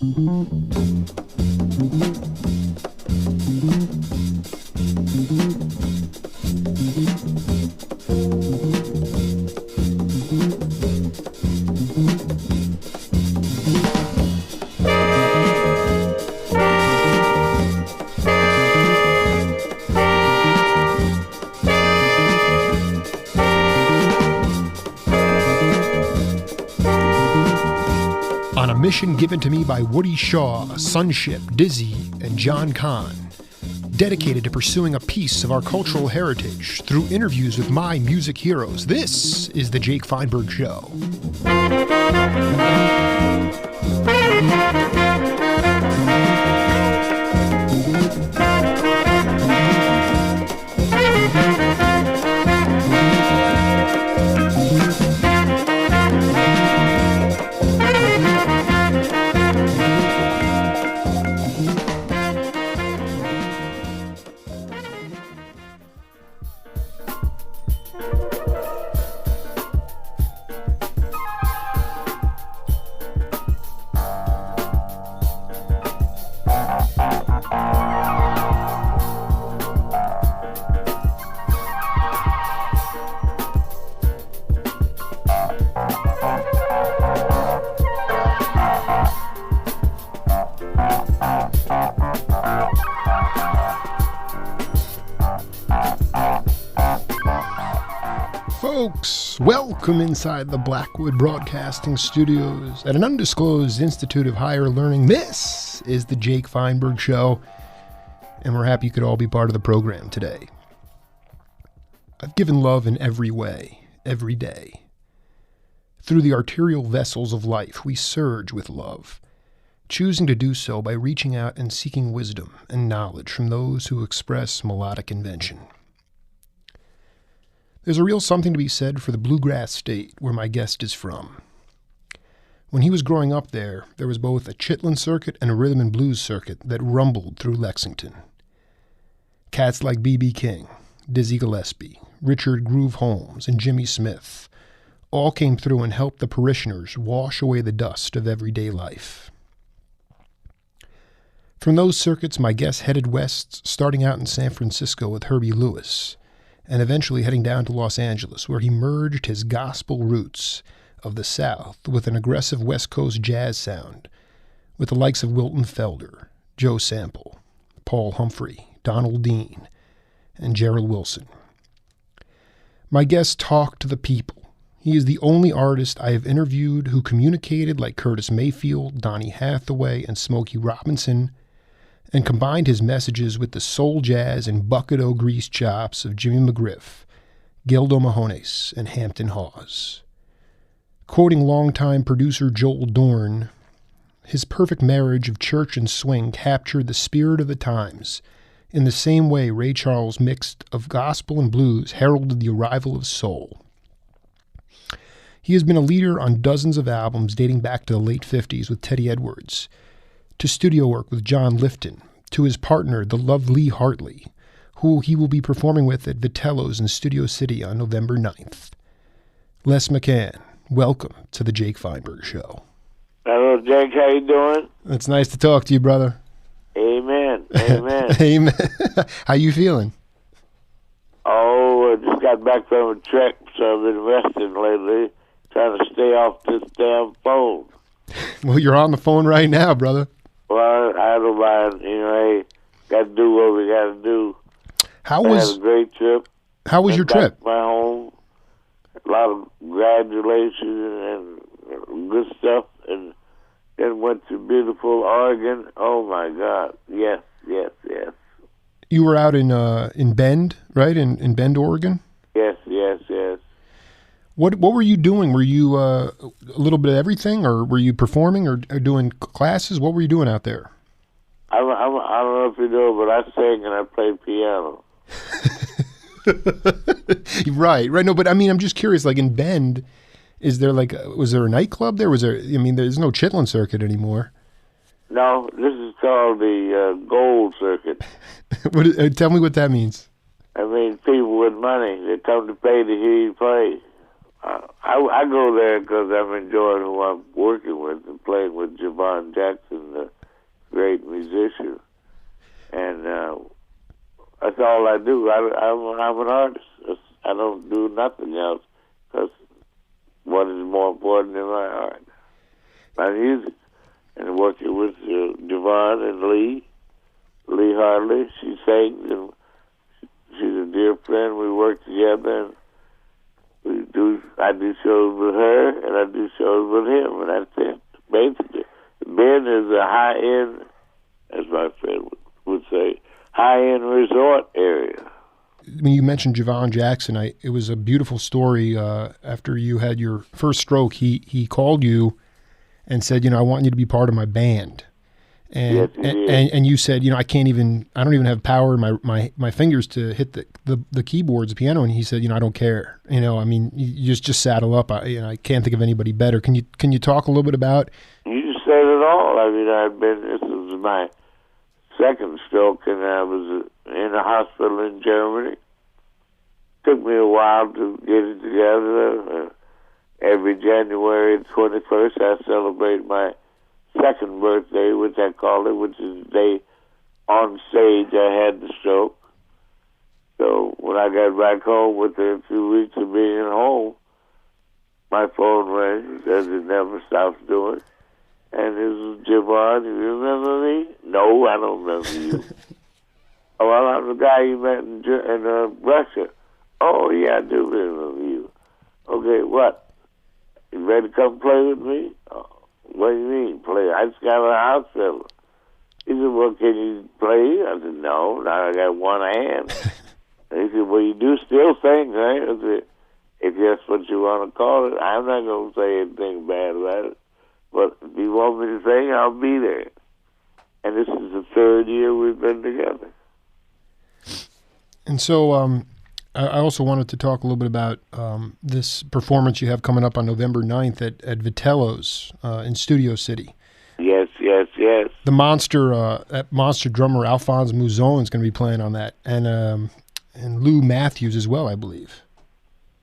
On a mission given to me by Woody Shaw, Sunship, Dizzy, and John Kahn, dedicated to pursuing a piece of our cultural heritage through interviews with my music heroes, this is The Jake Feinberg Show. Folks, welcome inside the Blackwood Broadcasting Studios at an undisclosed Institute of Higher Learning. This is the Jake Feinberg Show, and we're happy you could all be part of the program today. I've given love in every way, every day. Through the arterial vessels of life, we surge with love, choosing to do so by reaching out and seeking wisdom and knowledge from those who express melodic invention. There's a real something to be said for the bluegrass state where my guest is from. When he was growing up there was both a chitlin circuit and a rhythm and blues circuit that rumbled through Lexington. Cats like B.B. King, Dizzy Gillespie, Richard Groove Holmes, and Jimmy Smith all came through and helped the parishioners wash away the dust of everyday life. From those circuits, my guest headed west, starting out in San Francisco with Herbie Lewis, and eventually heading down to Los Angeles, where he merged his gospel roots of the South with an aggressive West Coast jazz sound with the likes of Wilton Felder, Joe Sample, Paul Humphrey, Donald Dean, and Gerald Wilson. My guest talked to the people. He is the only artist I have interviewed who communicated like Curtis Mayfield, Donny Hathaway, and Smokey Robinson, and combined his messages with the soul jazz and bucket-o grease chops of Jimmy McGriff, Gildo Mahones, and Hampton Hawes. Quoting longtime producer Joel Dorne, his perfect marriage of church and swing captured the spirit of the times in the same way Ray Charles' mix of gospel and blues heralded the arrival of soul. He has been a leader on dozens of albums dating back to the late 50s with Teddy Edwards, to studio work with John Lifton, to his partner, the lovely Harley, who he will be performing with at Vitello's in Studio City on November 9th. Les McCann, welcome to the Jake Feinberg Show. Hello, Jake. How you doing? It's nice to talk to you, brother. Amen. Amen. Amen. How you feeling? Oh, I just got back from a trek, so I've been resting lately, trying to stay off this damn phone. Well, you're on the phone right now, brother. Well, I don't mind. You know, hey, got to do what we got to do. I had a great trip. How was your trip? Back to my home. A lot of congratulations and good stuff. And then went to beautiful Oregon. Oh, my God. Yes, yes, yes. You were out in Bend, right? In Bend, Oregon? Yes, yes, yes. What were you doing? Were you a little bit of everything, or were you performing or doing classes? What were you doing out there? I don't know if you know, but I sang and I played piano. Right. No, but I mean, I'm just curious, like in Bend, was there a nightclub there? There's no chitlin circuit anymore. No, this is called the Gold Circuit. Tell me what that means. I mean, people with money, they come to pay to hear you play. I go there because I'm enjoying who I'm working with and playing with Javon Jackson, great musician. And that's all I do. I'm an artist. I don't do nothing else, because what is more important than my art? My music. And working with Javon and Lee Harley. She sings, and she's a dear friend. We work together, and I do shows with her, and I do shows with him, and that's it. Basically, Ben is a high-end, as my friend would say, high-end resort area. When you mentioned Javon Jackson, it was a beautiful story. After you had your first stroke, he called you and said, I want you to be part of my band. And Yes, and you said, I don't even have power in my fingers to hit the keyboards, the piano. And he said, I don't care. You just saddle up. I can't think of anybody better. Can you talk a little bit about? You just said it all. This was my second stroke, and I was in a hospital in Germany. Took me a while to get it together. Every January 21st, I celebrate my second birthday, which I call it, which is the day on stage I had the stroke. So when I got back home within a few weeks of being home, my phone rang, as it never stops doing. And this is Javon. You remember me? No, I don't remember you. Oh, well, I'm the guy you met in Russia. Oh, yeah, I do remember you. Okay, what? You ready to come play with me? Oh, what do you mean, play? I just got a house fill. He said, well, can you play? I said, no, now I got one hand. And he said, well, you do still sing, right? I said, if that's what you want to call it, I'm not going to say anything bad about it. But if you want me to sing, I'll be there. And this is the third year we've been together. And so I also wanted to talk a little bit about this performance you have coming up on November 9th at Vitello's in Studio City. Yes. The monster drummer Alphonse Mouzon is going to be playing on that, and Lou Matthews as well, I believe.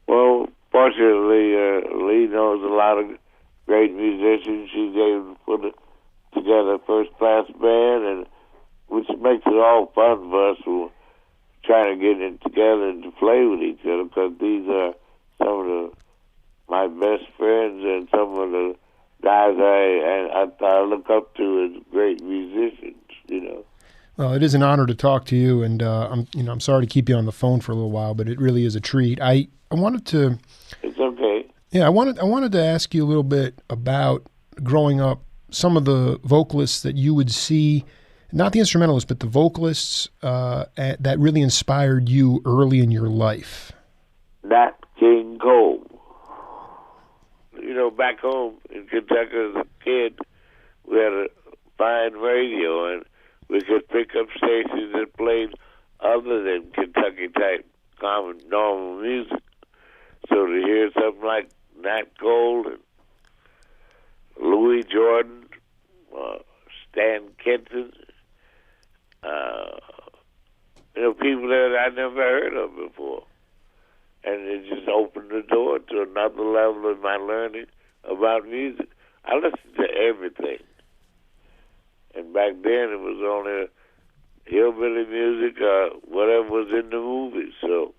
Well, fortunately, Lee knows a lot of great musicians. She's able to put together a first-class band, and which makes it all fun for us who trying to get it together and to play with each other, because these are some of my best friends and some of the guys I look up to as great musicians. Well, it is an honor to talk to you, and I'm sorry to keep you on the phone for a little while, but it really is a treat. I wanted to. It's okay. Yeah, I wanted to ask you a little bit about growing up. Some of the vocalists that you would see. Not the instrumentalists, but the vocalists that really inspired you early in your life. Nat King Cole. Back home in Kentucky as a kid, we had a fine radio, and we could pick up stations that played other than Kentucky-type common, normal music. So to hear something like Nat Cole and Louis Jordan, Stan Kenton, people that I never heard of before. And it just opened the door to another level of my learning about music. I listened to everything. And back then it was only hillbilly music or whatever was in the movies. So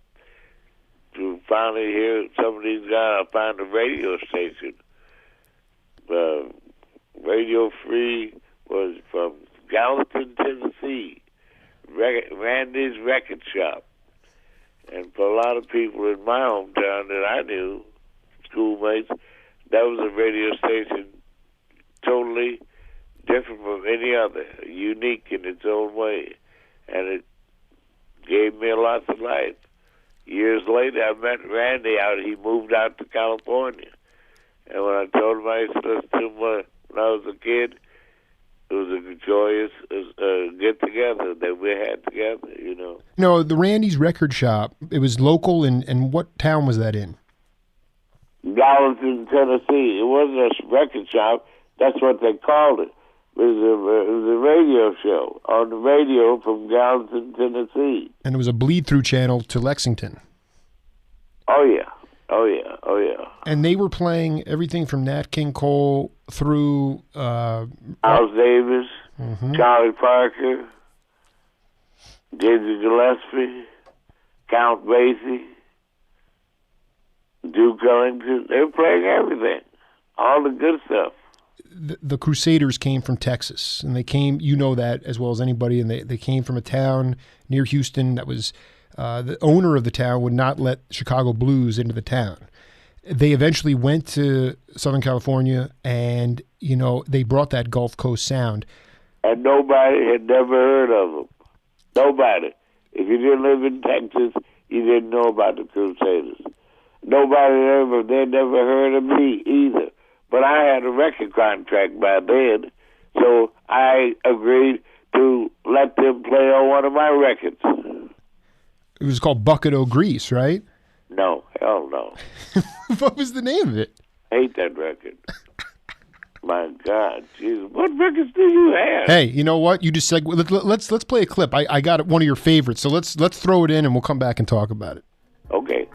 to finally hear some of these guys, I found a radio station. Radio Free was from Gallatin, Tennessee. Randy's Record Shop. And for a lot of people in my hometown that I knew, schoolmates, that was a radio station totally different from any other, unique in its own way. And it gave me a lot of life. Years later, I met Randy out. He moved out to California. And when I told him I used to listen to him when I was a kid, it was a joyous get-together that we had together, No, the Randy's Record Shop, it was local, and what town was that in? Gallatin, Tennessee. It wasn't a record shop. That's what they called it. It was a radio show on the radio from Gallatin, Tennessee. And it was a bleed-through channel to Lexington. Oh, yeah. And they were playing everything from Nat King Cole through... Miles Davis. Charlie Parker, Dizzy Gillespie, Count Basie, Duke Ellington. They were playing everything, all the good stuff. The Crusaders came from Texas, and they came, you know that as well as anybody, and they came from a town near Houston that was, the owner of the town would not let Chicago blues into the town. They eventually went to Southern California, and, you know, they brought that Gulf Coast sound. And nobody had never heard of them. Nobody. If you didn't live in Texas, you didn't know about the Crusaders. They never heard of me either. But I had a record contract by then, so I agreed to let them play on one of my records. It was called Bucket O' Grease, right? No, hell no. What was the name of it? Hate that record. My God, Jesus, what records do you have? Hey, you know what? You just said let's play a clip. I got one of your favorites, so let's throw it in and we'll come back and talk about it. Okay.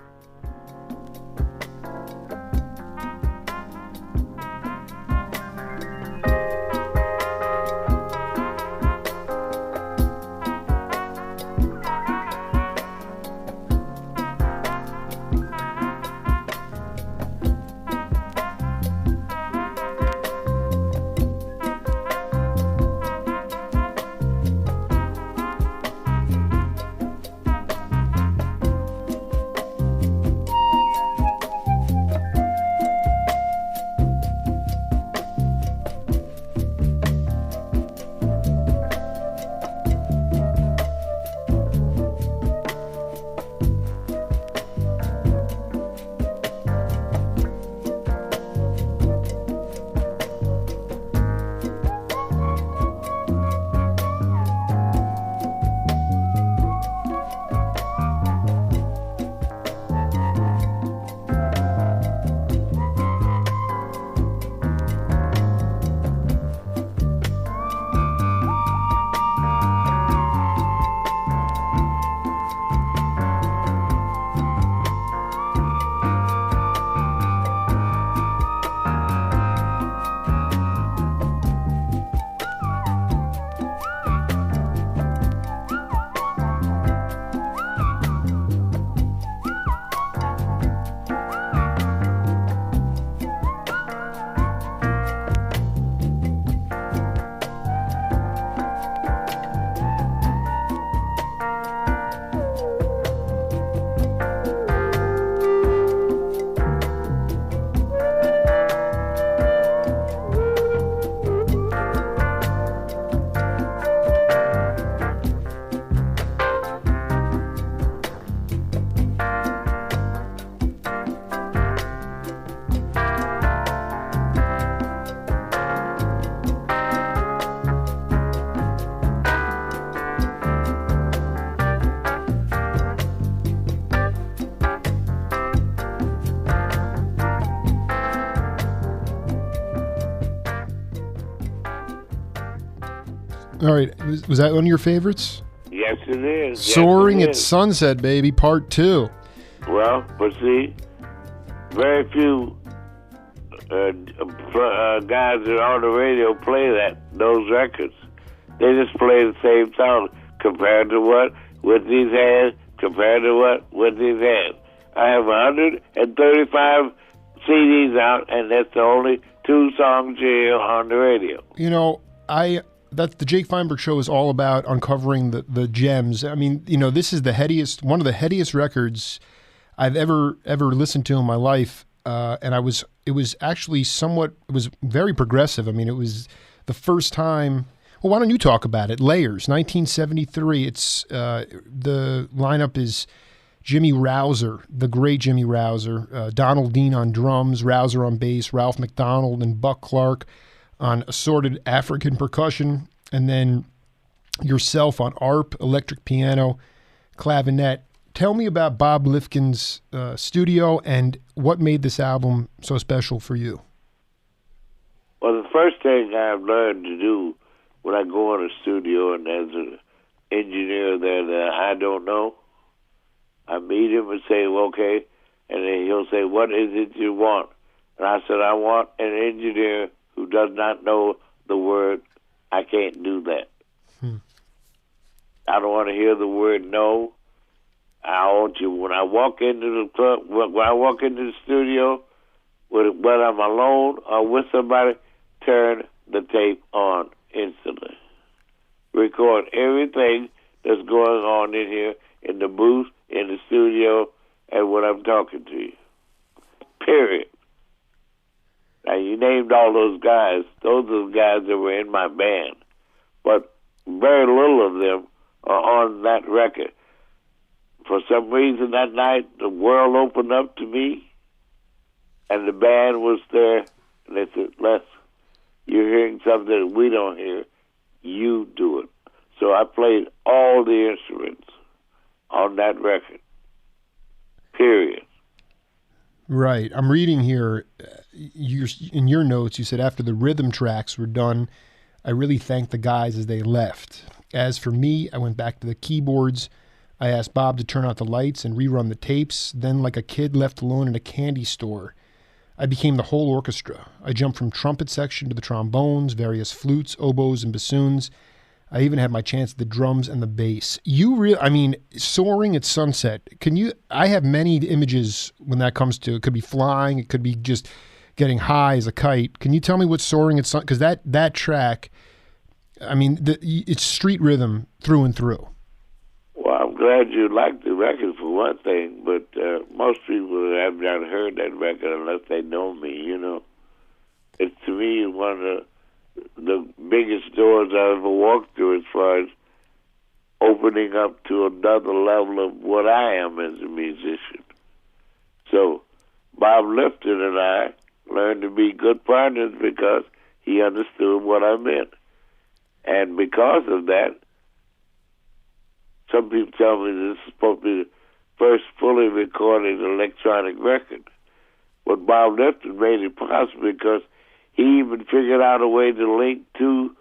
All right. Was that one of your favorites? Yes, it is. Soaring yes, it at is. Sunset, baby, part 2. Well, but see, very few guys that are on the radio play those records. They just play the same song compared to what with these hands, compared to what with these hands. I have 135 CDs out, and that's the only 2 songs you hear on the radio. You know, that's the Jake Feinberg Show is all about uncovering the gems. I mean, you know, this is one of the headiest records I've ever listened to in my life. And it was actually it was very progressive. I mean, it was the first time. Well, why don't you talk about it? Layers, 1973. It's the lineup is Jimmy Rouser, the great Jimmy Rouser, Donald Dean on drums, Rouser on bass, Ralph McDonald and Buck Clark on assorted African percussion, and then yourself on arp, electric piano, clavinet. Tell me about Bob Lifkin's studio and what made this album so special for you. Well, the first thing I've learned to do when I go in a studio and there's an engineer that I don't know, I meet him and say, well, okay, and then he'll say, what is it you want? And I said, I want an engineer who does not know the word I can't do that. Hmm. I don't want to hear the word no. I want you, when I walk into the club, when I walk into the studio, whether I'm alone or with somebody, turn the tape on instantly. Record everything that's going on in here, in the booth, in the studio, and when I'm talking to you. Period. Now, you named all those guys. Those are the guys that were in my band. But very little of them are on that record. For some reason that night, the world opened up to me, and the band was there, and they said, Les, you're hearing something that we don't hear. You do it. So I played all the instruments on that record. Period. Right. I'm reading here, in your notes, you said after the rhythm tracks were done, I really thanked the guys as they left. As for me, I went back to the keyboards. I asked Bob to turn out the lights and rerun the tapes. Then, like a kid left alone in a candy store, I became the whole orchestra. I jumped from trumpet section to the trombones, various flutes, oboes, and bassoons. I even had my chance at the drums and the bass. Soaring at Sunset. I have many images when that comes to, it could be flying, it could be just getting high as a kite. Can you tell me what Soaring at Sunset, because that track, it's street rhythm through and through. Well, I'm glad you liked the record for one thing, but most people have not heard that record unless they know me, you know. It's, to me, one of the biggest doors I ever walked through as far as opening up to another level of what I am as a musician. So Bob Lifton and I learned to be good partners because he understood what I meant. And because of that, some people tell me this is supposed to be the first fully recorded electronic record. But Bob Lifton made it possible because he even figured out a way to link two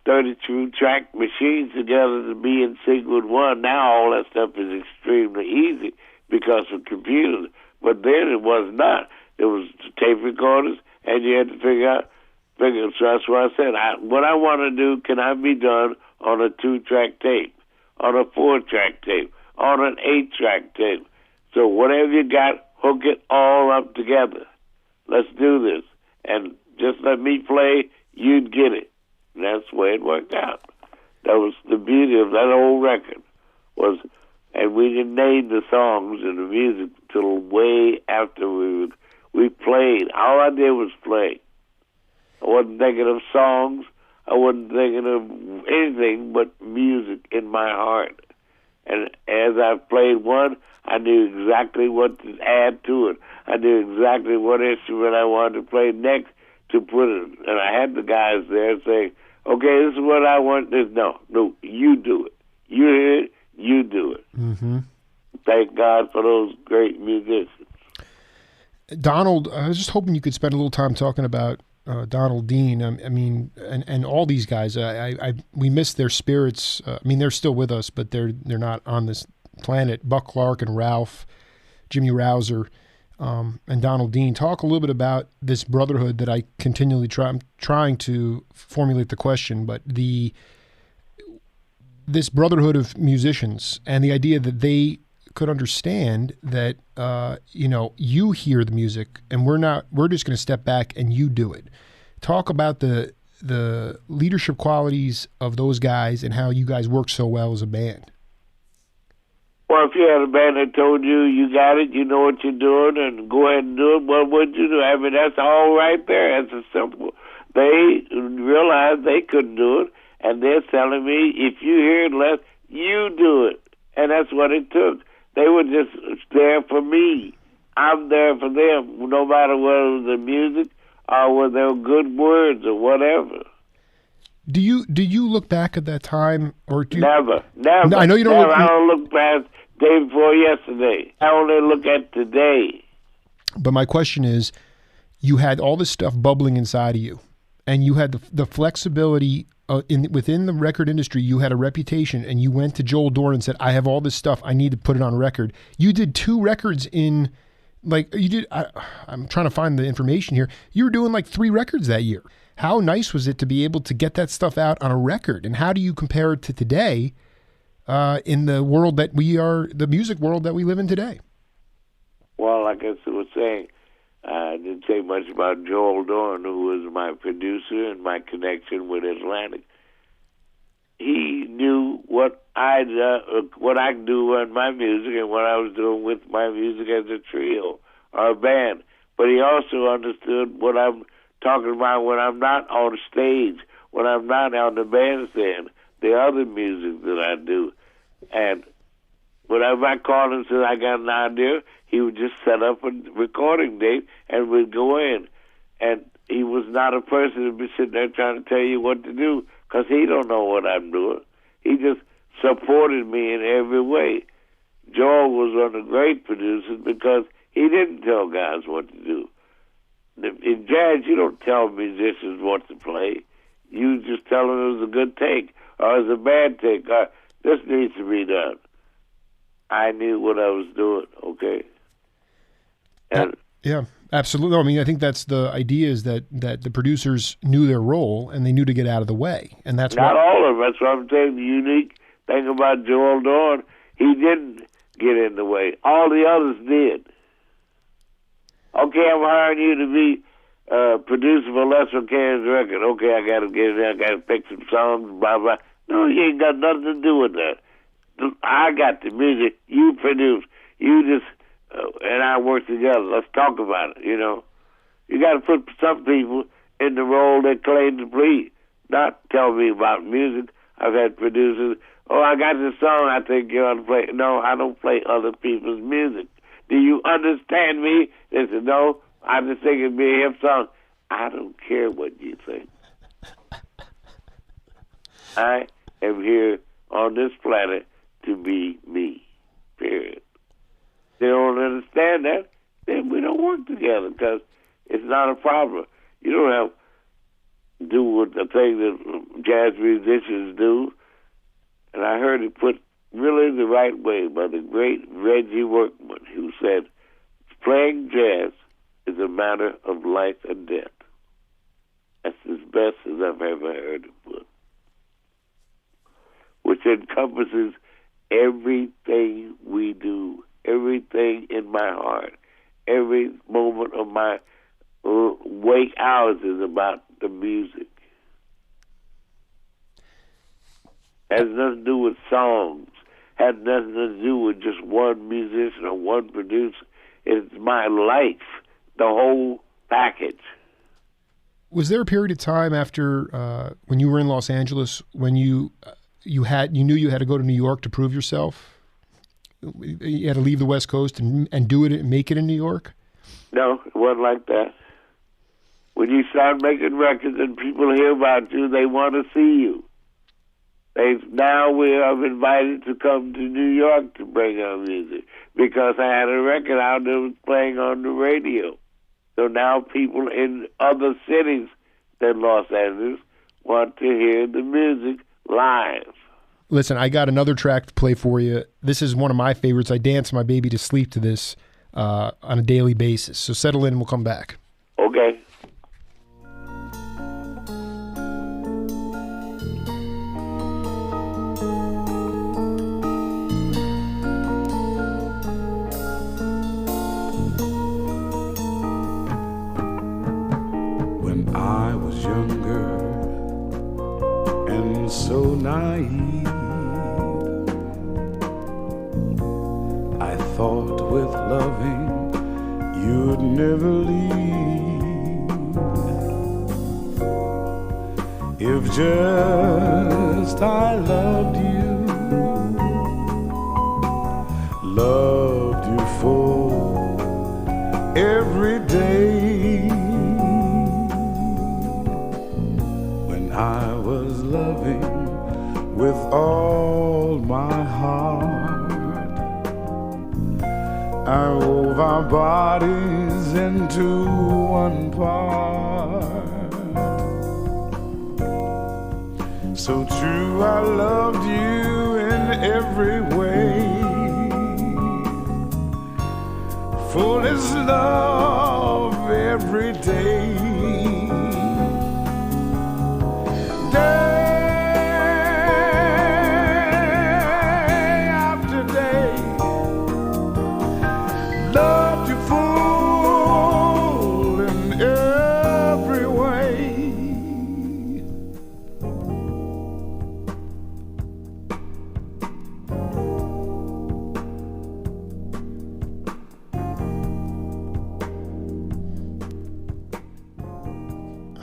32-track machines together to be in sync with one. Now all that stuff is extremely easy because of computers. But then it was not. There was tape recorders, and you had to figure. So that's what I said. What I want to do cannot be done on a 2-track tape, on a 4-track tape, on an 8-track tape. So whatever you got, hook it all up together. Let's do this. And just let me play, you'd get it. And that's the way it worked out. That was the beauty of that old record. And we didn't name the songs and the music till way after we played. All I did was play. I wasn't thinking of songs. I wasn't thinking of anything but music in my heart. And as I played one, I knew exactly what to add to it. I knew exactly what instrument I wanted to play next to put it. And I had the guys there saying, okay, this is what I want. No, you do it. You hear it, you do it. Mm-hmm. Thank God for those great musicians. Donald, I was just hoping you could spend a little time talking about Donald Dean. And all these guys. We miss their spirits. They're still with us, but they're not on this planet. Buck Clark and Ralph, Jimmy Rouser, and Donald Dean. Talk a little bit about this brotherhood that I continually I'm trying to formulate the question, but this brotherhood of musicians and the idea that they could understand that you hear the music and we're just going to step back and you do it. Talk about the leadership qualities of those guys and how you guys work so well as a band. Well, if you had a band that told you you got it, you know what you're doing, and go ahead and do it, what would you do? That's all right there. That's simple. They realized they couldn't do it, and they're telling me, if you hear it less, you do it. And that's what it took. They were just there for me. I'm there for them, no matter whether it was the music or whether there were good words or whatever. Do you look back at that time, or do you... Never. No, I know you don't. Never. I don't look past day before yesterday. I only look at today. But my question is, you had all this stuff bubbling inside of you, and you had the flexibility within the record industry. You had a reputation, and you went to Joel Dorne and said, "I have all this stuff. I need to put it on record." You did 2 records in, I'm trying to find the information here. You were doing 3 records that year. how nice was it to be able to get that stuff out on a record? And how do you compare it to today in the world that we are, the music world that we live in today? Well, like I was saying, I didn't say much about Joel Dorne, who was my producer and my connection with Atlantic. He knew what I do on my music and what I was doing with my music as a trio or a band. But he also understood what I'm talking about when I'm not on stage, when I'm not on the bandstand, the other music that I do. And whenever I called him and said I got an idea, he would just set up a recording date and we'd go in. And he was not a person to be sitting there trying to tell you what to do, because he don't know what I'm doing. He just supported me in every way. Joel was one of the great producers because he didn't tell guys what to do. In jazz, you don't tell musicians what to play. You just tell them it was a good take or it was a bad take or this needs to be done. I knew what I was doing, okay? And yeah, absolutely. I mean, I think that's the idea, is that the producers knew their role and they knew to get out of the way. And that's not all of them. That's what I'm saying. The unique thing about Joel Dorne, he didn't get in the way. All the others did. Okay, I'm hiring you to be producer for Les McCann's record. Okay, I got to get in there. I got to pick some songs, blah, blah. No, you ain't got nothing to do with that. I got the music. You produce. You just, and I work together. Let's talk about it, you know. You got to put some people in the role they claim to play, not tell me about music. I've had producers, oh, I got this song I think you ought to play. No, I don't play other people's music. Do you understand me? They said, no, I just think it'd be a hip song. I don't care what you think. I am here on this planet to be me, period. They don't understand that, then we don't work together because it's not a problem. You don't have to do what the thing that jazz musicians do. And I heard it put really the right way by the great Reggie Workman, who said, playing jazz is a matter of life and death. That's as best as I've ever heard it put. Which encompasses everything we do, everything in my heart, every moment of my wake hours is about the music. Has nothing to do with songs, has nothing to do with just one musician or one producer. It's my life, the whole package. Was there a period of time after when you were in Los Angeles when you knew you had to go to New York to prove yourself? You had to leave the West Coast and do it and make it in New York? No, it wasn't like that. When you start making records and people hear about you, they want to see you. Now we are invited to come to New York to bring our music because I had a record out that was playing on the radio. So now people in other cities than Los Angeles want to hear the music live. Listen, I got another track to play for you. This is one of my favorites. I dance my baby to sleep to this on a daily basis. So settle in and we'll come back. Okay. When I was younger and so naive, I thought with loving you'd never leave. If just I loved you for every day, when I was loving with all my heart, I wove our bodies into one part. So true, I loved you in every way. Fullest love every day.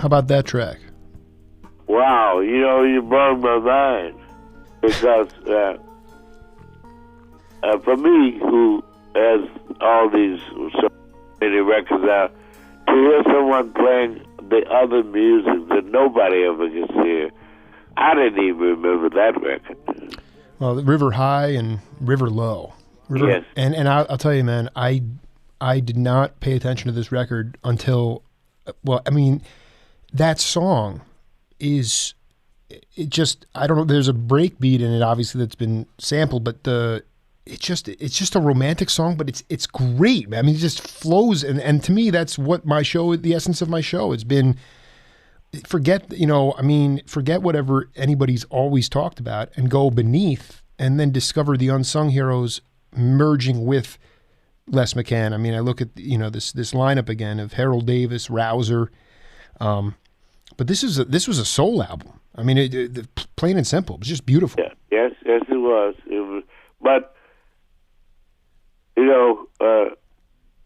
about that track? Wow, you brought my mind. Because for me, who has all these so many records out, to hear someone playing the other music that nobody ever gets to hear, I didn't even remember that record. Well, River High and River Low. Yes. And I'll tell you, man, I did not pay attention to this record until, well, I mean, that song is, it just, I don't know, there's a break beat in it, obviously, that's been sampled, but it's just a romantic song, but it's great, man. I mean, it just flows, and to me, that's what my show, the essence of my show, has been. Forget whatever anybody's always talked about and go beneath, and then discover the unsung heroes merging with Les McCann. I mean, I look at, this lineup again of Harold Davis, Rouser, but this was a soul album. I mean, plain and simple. It was just beautiful. Yeah. Yes, it was. It was, but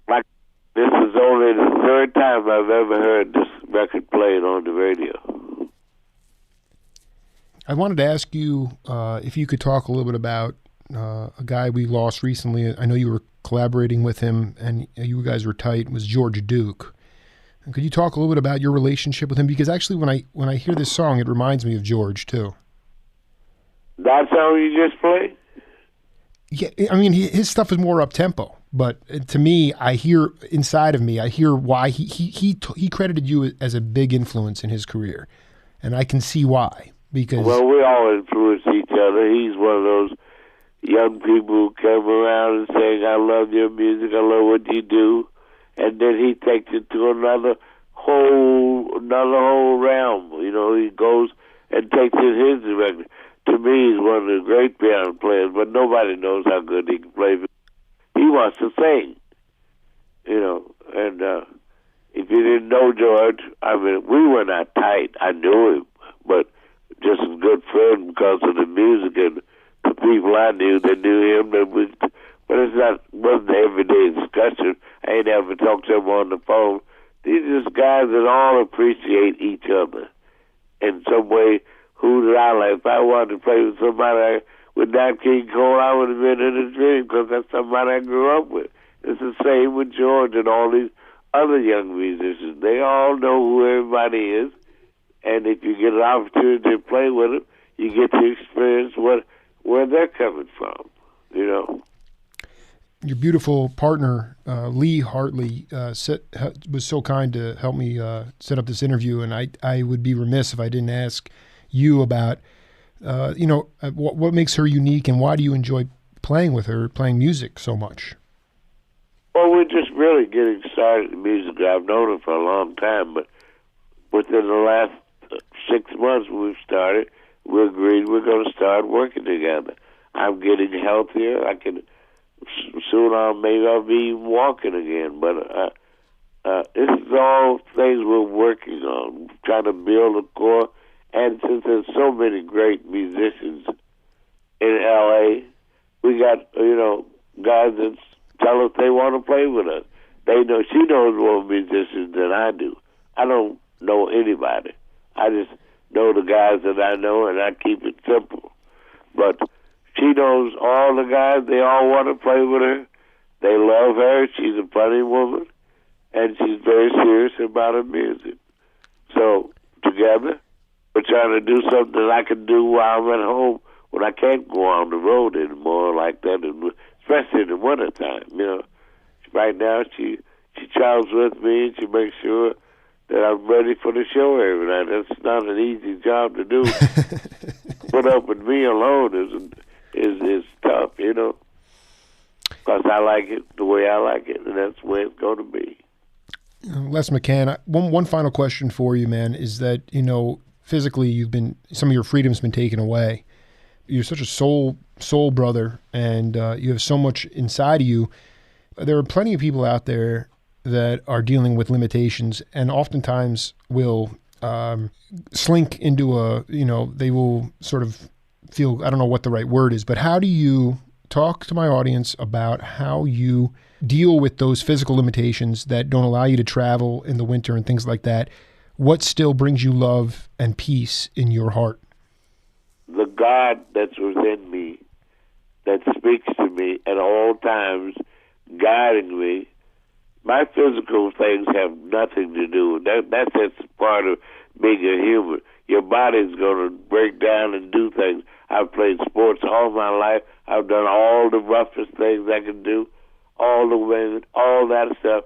like, this is only the third time I've ever heard this record played on the radio. I wanted to ask you if you could talk a little bit about a guy we lost recently. I know you were collaborating with him, and you guys were tight. It was George Duke. And could you talk a little bit about your relationship with him? Because actually, when I hear this song, it reminds me of George too. That song you just played? Yeah, I mean, his stuff is more up tempo, but to me, I hear why he credited you as a big influence in his career, and I can see why. Because we all influence each other. He's one of those young people who come around and saying, "I love your music, I love what you do," and then he takes it to another whole realm. He goes and takes it his direction. To me, he's one of the great piano players, but nobody knows how good he can play. He wants to sing, and if you didn't know George, I mean, we were not tight. I knew him, but just a good friend because of the music and the people I knew that knew him. But wasn't an everyday discussion. I ain't ever talked to him on the phone. These are just guys that all appreciate each other in some way. Who did I like? If I wanted to play with somebody with Nat King Cole, I would have been in a dream because that's somebody I grew up with. It's the same with George and all these other young musicians. They all know who everybody is, and if you get an opportunity to play with them, you get to experience where they're coming from. Your beautiful partner, Lee Hartley, was so kind to help me set up this interview, and I would be remiss if I didn't ask you about, what makes her unique, and why do you enjoy playing with her, playing music so much? Well, we're just really getting started in music. I've known her for a long time, but within the last 6 months we've started, we agreed we're going to start working together. I'm getting healthier. Soon I'll be walking again, but this is all things we're working on, trying to build a core. And since there's so many great musicians in L.A., we got, guys that tell us they want to play with us. She knows more musicians than I do. I don't know anybody. I just know the guys that I know, and I keep it simple. But she knows all the guys. They all want to play with her. They love her. She's a funny woman, and she's very serious about her music. So together, we're trying to do something that I can do while I'm at home when I can't go on the road anymore like that, especially in the wintertime. Right now she travels with me, and she makes sure that I'm ready for the show every night. That's not an easy job to do. Put up with me alone is tough, because I like it the way I like it, and that's the way it's going to be. Les McCann, one final question for you, man, is that, physically some of your freedom's been taken away. You're such a soul brother, and you have so much inside of you. There are plenty of people out there that are dealing with limitations, and oftentimes will slink into they will sort of feel, I don't know what the right word is, but how do you talk to my audience about how you deal with those physical limitations that don't allow you to travel in the winter and things like that, what still brings you love and peace in your heart? The God that's within me, that speaks to me at all times, guiding me. My physical things have nothing to do with that. That's just part of being a human. Your body's going to break down and do things. I've played sports all my life. I've done all the roughest things I can do, all the women, all that stuff.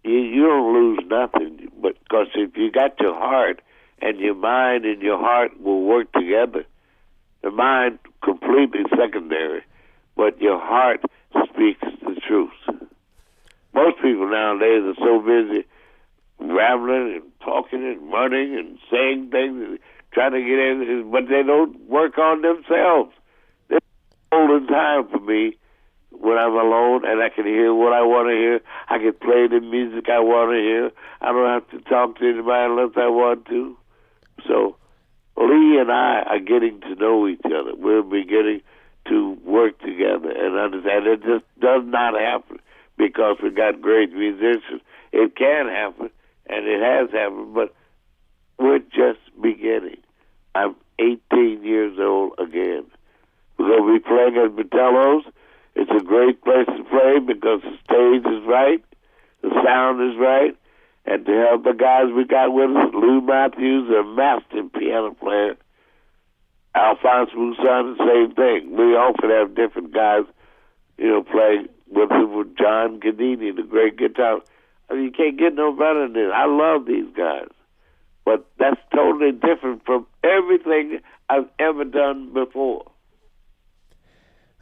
You don't lose nothing, but because if you got your heart and your mind and your heart will work together, the mind completely secondary, but your heart speaks the truth. Most people nowadays are so busy rambling and talking and running and saying things and trying to get in, but they don't work on themselves. There's golden time for me when I'm alone and I can hear what I want to hear. I can play the music I want to hear. I don't have to talk to anybody unless I want to. So Lee and I are getting to know each other. We're beginning to work together and understand. It just does not happen because we got great musicians. It can happen, and it has happened, but we're just beginning. I'm 18 years old again. We're going to be playing at Vitello's. It's a great place to play because the stage is right, the sound is right, and to help the guys we got with us, Lou Matthews, a master piano player, Alphonse Mousson, the same thing. We often have different guys, play with him, with John Gadini, the great guitar. I mean, you can't get no better than this. I love these guys. But that's totally different from everything I've ever done before.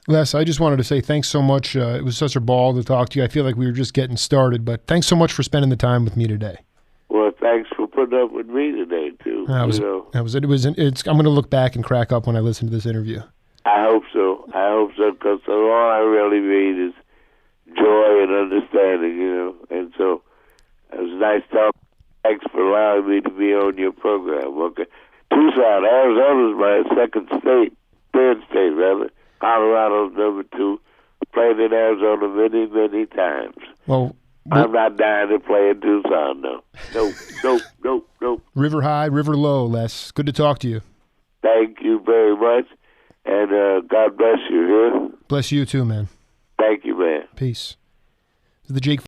Les, I just wanted to say thanks so much. It was such a ball to talk to you. I feel like we were just getting started, but thanks so much for spending the time with me today. Well, thanks for putting up with me today, too. That was it. I'm going to look back and crack up when I listen to this interview. I hope so, because all I really need is joy and understanding, And so it was nice talking. Thanks for allowing me to be on your program. Okay, Tucson, Arizona's my third state, rather. Colorado's number 2. Played in Arizona many, many times. Well, I'm not dying to play in Tucson, no. Nope. River high, river low, Les. Good to talk to you. Thank you very much, and God bless you. Bless you too, man. Thank you, man. Peace. This is the Jake